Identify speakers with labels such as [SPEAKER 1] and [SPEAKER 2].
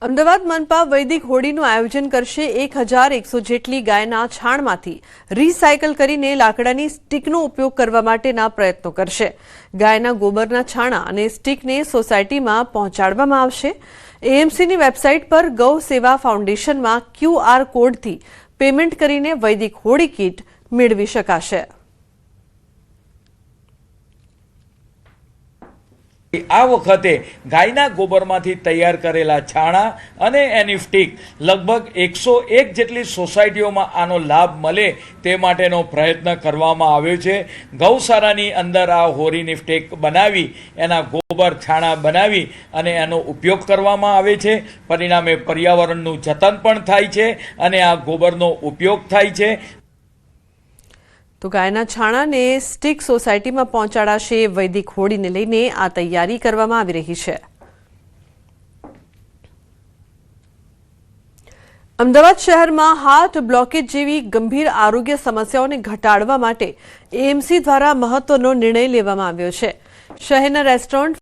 [SPEAKER 1] અમદાવાદ મનપા વૈદિક હોળીનું આયોજન કરશે। 1100 જેટલી ગાયના છાણમાંથી રીસાયકલ કરીને લાકડાની સ્ટીકનો ઉપયોગ કરવા માટેના પ્રયત્નો કરશે। ગાયના ગોબરના છાણા અને સ્ટીકને સોસાયટીમાં પહોંચાડવામાં આવશે। એએમસીની વેબસાઇટ પર ગૌ સેવા ફાઉન્ડેશનમાં QR કોડથી પેમેન્ટ કરીને વૈદિક હોળી કીટ મેળવી શકાશે।
[SPEAKER 2] આ વખતે ગાયના ગોબરમાંથી તૈયાર કરેલા છાણા અને એની સ્ટીક લગભગ 101 જેટલી સોસાયટીઓમાં આનો લાભ મળે તે માટેનો પ્રયત્ન કરવામાં આવ્યો છે। ગૌશાળાની અંદર આ હોળીની સ્ટીક બનાવી એના ગોબર છાણા બનાવી અને એનો ઉપયોગ કરવામાં આવે છે। પરિણામે પર્યાવરણનું જતન પણ થાય છે અને આ ગોબરનો ઉપયોગ થાય છે।
[SPEAKER 1] તો ગાયના છાણાને સ્ટીક સોસાયટીમાં પહોંચાડાશે। વૈદિક હોળીને લઈને આ તૈયારી કરવામાં આવી રહી છે। અમદાવાદ શહેરમાં હાર્ટ બ્લોકેજ જેવી ગંભીર આરોગ્ય સમસ્યાઓને ઘટાડવા માટે એએમસી દ્વારા મહત્વનો નિર્ણય લેવામાં આવ્યો છે। શહેરના રેસ્ટોરન્ટ